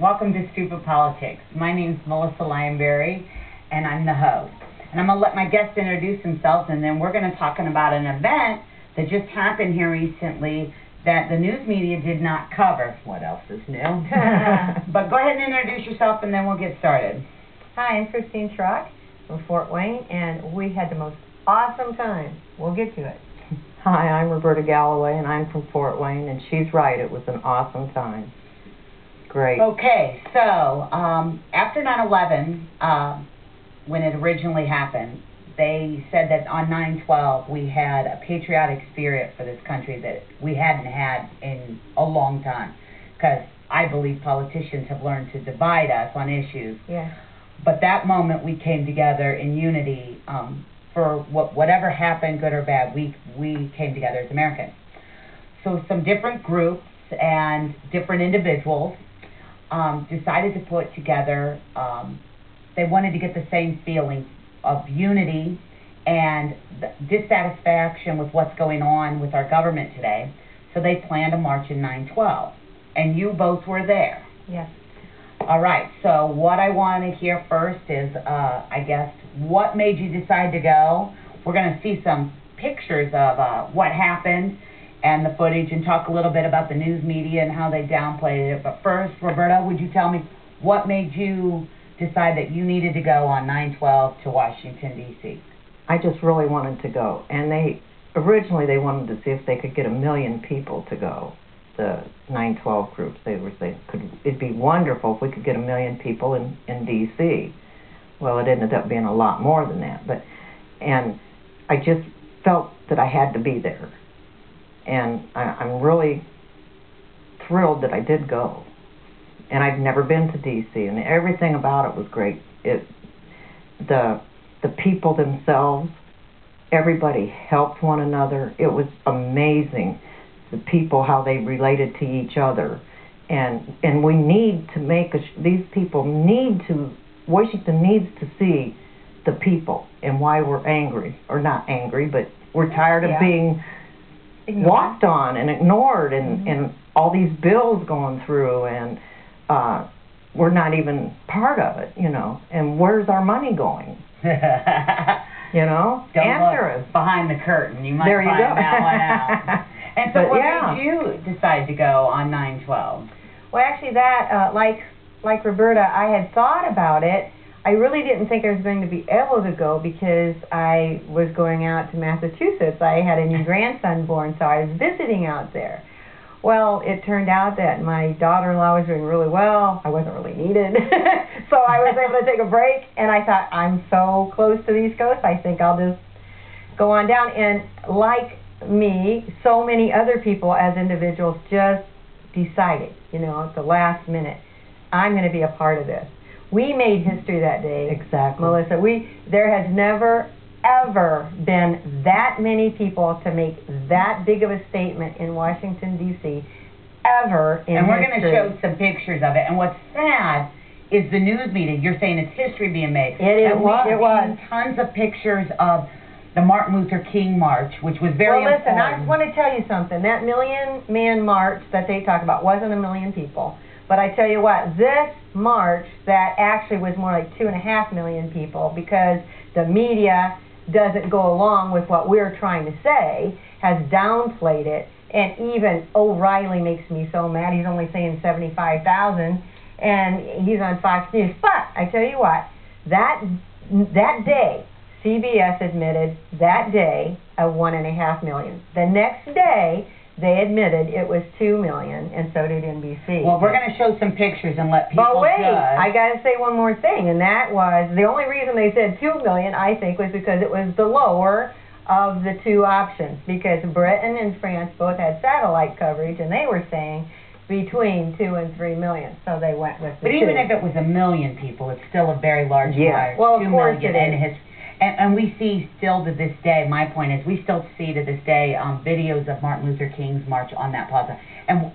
Welcome to Stupid Politics. My name's Melissa LINEBERRY, and I'm the host. And I'm going to let my guests introduce themselves, and then we're going to talk about an event that just happened here recently that the news media did not cover. What else is new? But go ahead and introduce yourself, and then we'll get started. Hi, I'm SCROCK from Fort Wayne, and we had the most awesome time. We'll get to it. Hi, I'm Roberta Galloway, and I'm from Fort Wayne, and she's right, it was an awesome time. Great. Okay, so after 9/11, when it originally happened, they said that on 9/12 we had a patriotic spirit for this country that we hadn't had in a long time, because I believe politicians have learned to divide us on issues. Yeah. But that moment we came together in unity for whatever happened, good or bad, we came together as Americans. So some different groups and different individuals decided to put together, they wanted to get the same feeling of unity and dissatisfaction with what's going on with our government today. So they planned a march in 9/12, and you both were there. Yes. All right, so what I want to hear first is, I guess, what made you decide to go? We're going to see some pictures of what happened and the footage, and talk a little bit about the news media and how they downplayed it. But first, Roberta, would you tell me what made you decide that you needed to go on 9/12 to Washington, D.C.? I just really wanted to go, and originally they wanted to see if they could get 1 million people to go. The 9/12 groups, they were saying it'd be wonderful if we could get 1 million people in D.C. Well, it ended up being a lot more than that, and I just felt that I had to be there. And I'm really thrilled that I did go. And I've never been to D.C., and everything about it was great. The people themselves, everybody helped one another. It was amazing, the people, how they related to each other. And we need to make, these people need to, Washington needs to see the people and why we're angry, or not angry, but we're tired of being walked on and ignored, and all these bills going through, and we're not even part of it, and where's our money going? Don't answer look us. Behind the curtain. You might there you find go. that one out. And so what made you decide to go on 9/12? Well, actually that, like Roberta, I had thought about it. I really didn't think I was going to be able to go because I was going out to Massachusetts. I had a new grandson born, so I was visiting out there. Well, it turned out that my daughter-in-law was doing really well. I wasn't really needed. So I was able to take a break, and I thought, I'm so close to the East Coast, I think I'll just go on down. And like me, so many other people as individuals just decided, at the last minute, I'm going to be a part of this. We made history that day. Exactly. Melissa, there has never, ever been that many people to make that big of a statement in Washington, D.C., ever in history. And we're going to show some pictures of it. And what's sad is the news media. You're saying it's history being made. It was. It was. Tons of pictures of the Martin Luther King March, which was very important. Well, listen, I just want to tell you something. That 1 million man march that they talk about wasn't 1 million people. But I tell you what, this march that actually was more like 2.5 million people, because the media doesn't go along with what we're trying to say, has downplayed it. And even O'Reilly makes me so mad. He's only saying 75,000, and he's on Fox News. But I tell you what, that day, CBS admitted that day of 1.5 million. The next day, they admitted it was 2 million, and so did NBC. Well, we're going to show some pictures and let people But wait, judge. I got to say one more thing, and that was the only reason they said 2 million, I think, was because it was the lower of the two options, because Britain and France both had satellite coverage, and they were saying between 2 and 3 million, so they went with the But even 2. if it was 1 million people, it's still a very large Yeah. march. Well, of 2 course million, it is. and we see still to this day, my point is, we still see to this day videos of Martin Luther King's march on that plaza. And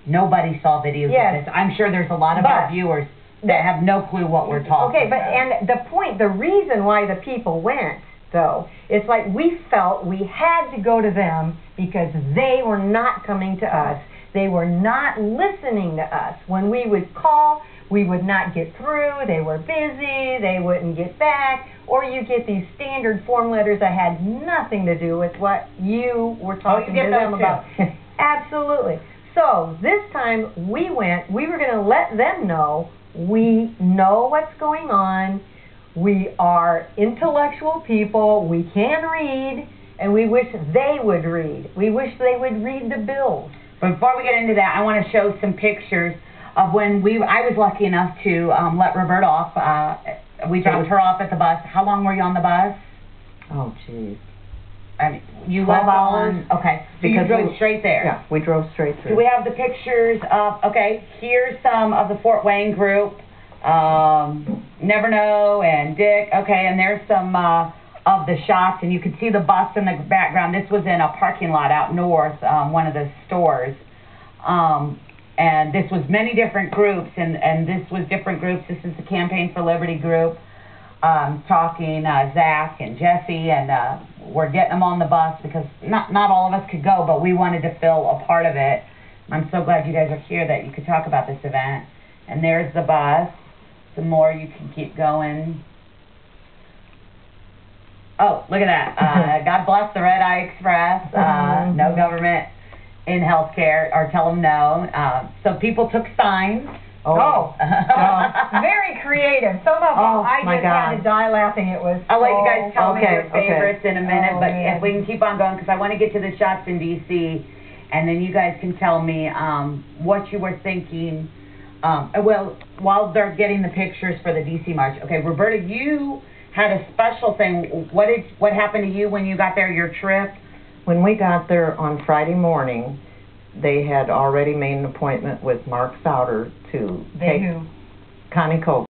nobody saw videos Yes. of this. I'm sure there's a lot of our But- viewers that have no clue what we're talking Okay, but about. and the reason why the people went, though, it's like we felt we had to go to them because they were not coming to us. They were not listening to us. When we would call, we would not get through. They were busy. They wouldn't get back. Or you get these standard form letters that had nothing to do with what you were talking get to those them too. about. Absolutely. So this time we went, we were going to let them know we know what's going on. We are intellectual people. We can read, and we wish they would read. We wish they would read the bills. But before we get into that, I want to show some pictures of when I was lucky enough to let Roberta off. We dropped her off at the bus. How long were you on the bus? Oh, geez. I mean, you 12 left hours. on, okay, so you drove straight there. Yeah, we drove straight through. Do we have the pictures of, okay, here's some of the Fort Wayne group, Never Know and Dick, okay, and there's some of the shots, and you can see the bus in the background. This was in a parking lot out north, one of the stores, and this was many different groups, and this was different groups. This is the Campaign for Liberty group, talking Zach and Jesse, and we're getting them on the bus because not all of us could go, but we wanted to fill a part of it. I'm so glad you guys are here that you could talk about this event. And there's the bus. Some more, you can keep going. Oh, look at that. God bless the Red Eye Express. No government in healthcare, or tell them no. So people took signs. Oh. Very creative. Some of them, I my just had God. to die laughing. It was I'll let you guys tell me your Okay, favorites in a minute, Oh, but man. if we can keep on going, because I want to get to the shots in D.C., and then you guys can tell me what you were thinking. Well, while they're getting the pictures for the D.C. March. Okay, Roberta, you had a special thing. What happened to you when you got there, your trip? When we got there on Friday morning, they had already made an appointment with Mark Souter to take Connie Cope